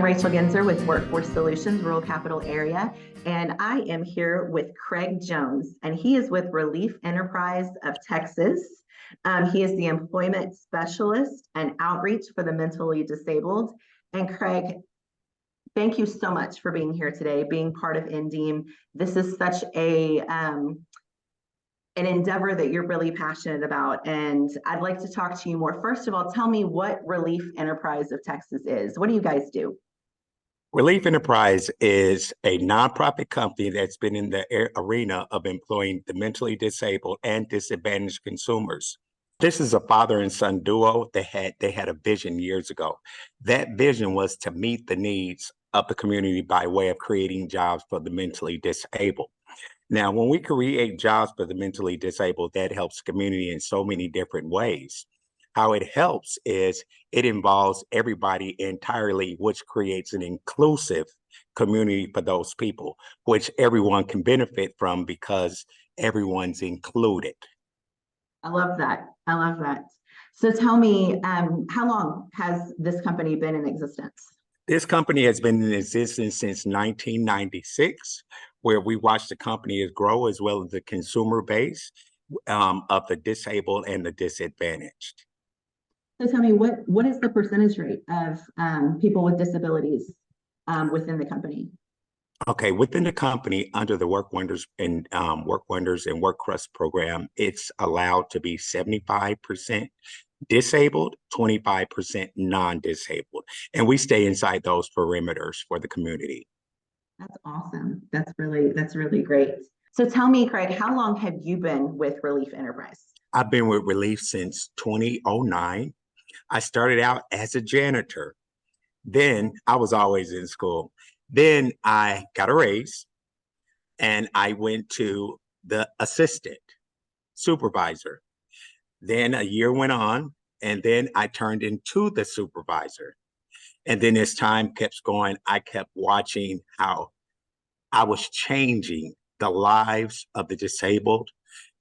Rachel Genzer with Workforce Solutions, Rural Capital Area, and I am here with Craig Jones, and he is with Relief Enterprise of Texas. He is the Employment Specialist and Outreach for the Mentally Disabled. And Craig, thank you so much for being here today, being part of NDEAM. This is such an endeavor that you're really passionate about, and I'd like to talk to you more. First of all, tell me what Relief Enterprise of Texas is. What do you guys do? Relief Enterprise is a nonprofit company that's been in the arena of employing the mentally disabled and disadvantaged consumers. This is a father and son duo. They had a vision years ago. That vision was to meet the needs of the community by way of creating jobs for the mentally disabled. Now, when we create jobs for the mentally disabled, that helps the community in so many different ways. How it helps is it involves everybody entirely, which creates an inclusive community for those people, which everyone can benefit from because everyone's included. I love that. I love that. So tell me, how long has this company been in existence? This company has been in existence since 1996, where we watched the company grow as well as the consumer base of the disabled and the disadvantaged. So tell me, what is the percentage rate of people with disabilities within the company? Okay, within the company, under the Work Wonders and Work Crust program, it's allowed to be 75% disabled, 25% non-disabled, and we stay inside those perimeters for the community. That's awesome. That's really great. So tell me, Craig, how long have you been with Relief Enterprise? I've been with Relief since 2009. I started out as a janitor. Then I was always in school. Then I got a raise and I went to the assistant supervisor. Then a year went on and then I turned into the supervisor. And then as time kept going, I kept watching how I was changing the lives of the disabled.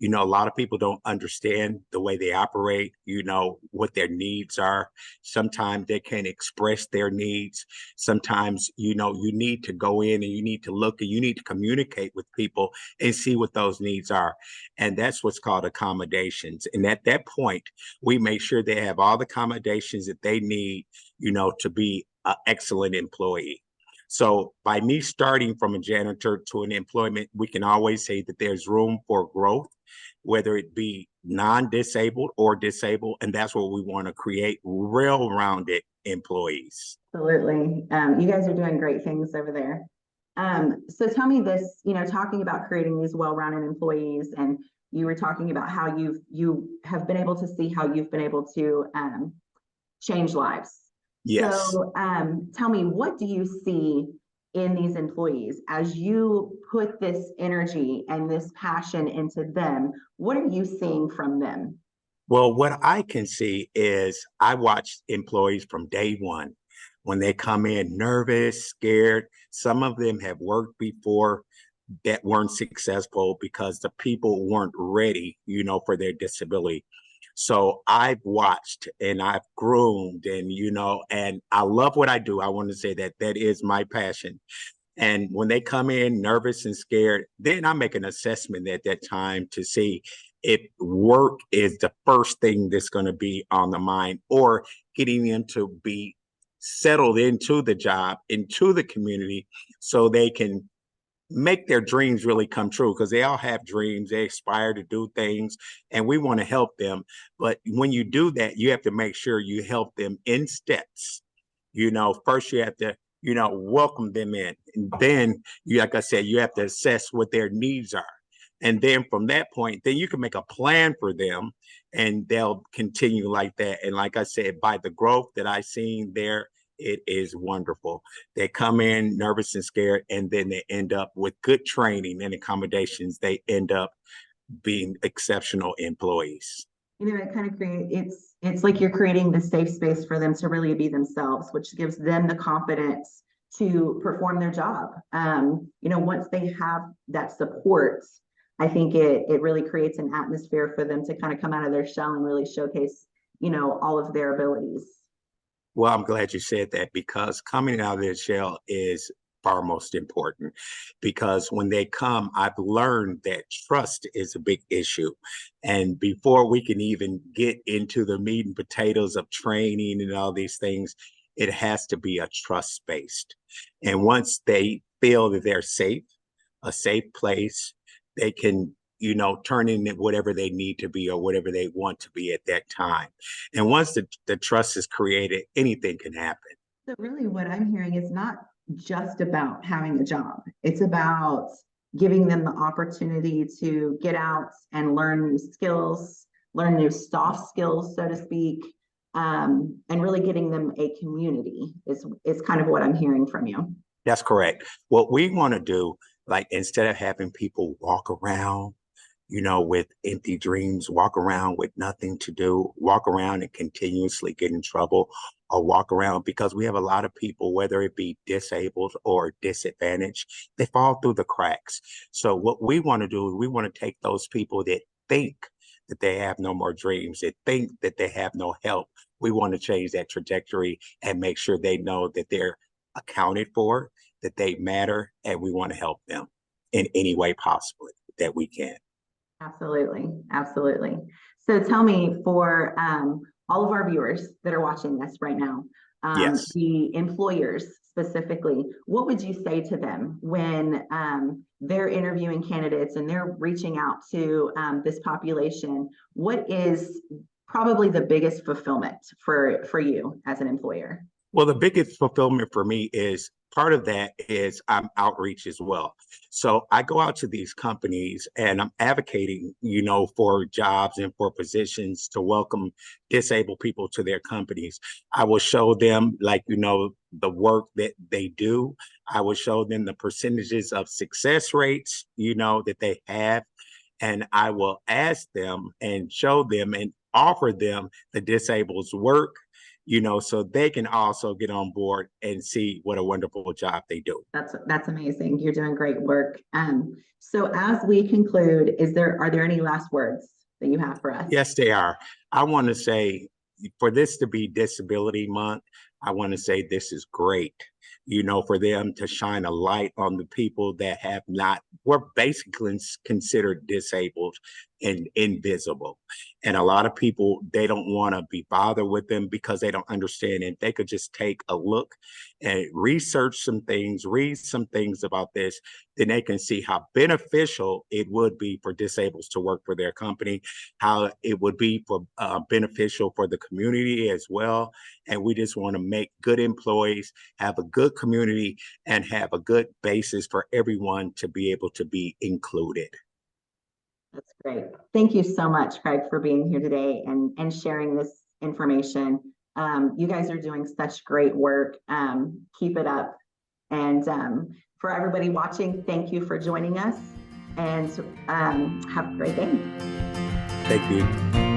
You know, a lot of people don't understand the way they operate, you know, what their needs are. Sometimes they can't express their needs. Sometimes, you know, you need to go in and you need to look and you need to communicate with people and see what those needs are. And that's what's called accommodations. And at that point, we make sure they have all the accommodations that they need, you know, to be an excellent employee. So by me starting from a janitor to an employment, we can always say that there's room for growth, whether it be non-disabled or disabled. And that's what we want to create, well-rounded employees. Absolutely. You guys are doing great things over there. So tell me this, you know, talking about creating these well-rounded employees, and you were talking about how you have been able to see how you've been able to change lives. Yes. So tell me, what do you see in these employees as you put this energy and this passion into them? What are you seeing from them? Well, what I can see is I watch employees from day one when they come in nervous, scared. Some of them have worked before that weren't successful because the people weren't ready, you know, for their disability. So I've watched and I've groomed and, you know, and I love what I do. I want to say that that is my passion. And when they come in nervous and scared, then I make an assessment at that time to see if work is the first thing that's going to be on the mind, or getting them to be settled into the job, into the community, so they can make their dreams really come true, because they all have dreams. They aspire to do things and we want to help them. But when you do that, you have to make sure you help them in steps. You know, first you have to, you know, welcome them in. And then you, like I said, you have to assess what their needs are. And then from that point, then you can make a plan for them and they'll continue like that. And like I said, by the growth that I've seen there, it is wonderful. They come in nervous and scared, and then they end up with good training and accommodations. They end up being exceptional employees. You know, it kind of it's like you're creating the safe space for them to really be themselves, which gives them the confidence to perform their job. You know, once they have that support, I think it really creates an atmosphere for them to kind of come out of their shell and really showcase, you know, all of their abilities. Well, I'm glad you said that because coming out of their shell is far most important. Because when they come, I've learned that trust is a big issue. And before we can even get into the meat and potatoes of training and all these things, it has to be a trust based. And once they feel that they're safe, a safe place, they can, turn in whatever they need to be or whatever they want to be at that time. And once the trust is created, anything can happen. So really what I'm hearing is not just about having a job. It's about giving them the opportunity to get out and learn new skills, learn new soft skills, so to speak, and really getting them a community is kind of what I'm hearing from you. That's correct. What we want to do, like instead of having people walk around, with empty dreams, walk around with nothing to do, walk around and continuously get in trouble, or walk around because we have a lot of people, whether it be disabled or disadvantaged, they fall through the cracks. So what we want to do is we want to take those people that think that they have no more dreams, that think that they have no help. We want to change that trajectory and make sure they know that they're accounted for, that they matter, and we want to help them in any way possible that we can. Absolutely, absolutely. So tell me, for all of our viewers that are watching this right now, Yes. the employers specifically, what would you say to them when they're interviewing candidates and they're reaching out to this population? What is probably the biggest fulfillment for you as an employer? Well, the biggest fulfillment for me is part of that is I'm outreach as well. So I go out to these companies and I'm advocating, for jobs and for positions to welcome disabled people to their companies. I will show them the work that they do. I will show them the percentages of success rates, that they have. And I will ask them and show them and offer them the disabled's work, so they can also get on board and see what a wonderful job they do. That's amazing. You're doing great work. So as we conclude, are there any last words that you have for us? Yes, they are. I want to say for this to be Disability Month, I want to say this is great, for them to shine a light on the people that were basically considered disabled and invisible. And a lot of people, they don't want to be bothered with them because they don't understand. And they could just take a look and research some things, read some things about this, then they can see how beneficial it would be for disabled to work for their company, how it would be for beneficial for the community as well. And we just want to make good employees, have a good community, and have a good basis for everyone to be able to be included. That's great. Thank you so much, Craig, for being here today and sharing this information. You guys are doing such great work. Keep it up. And for everybody watching, thank you for joining us, and have a great day. Thank you.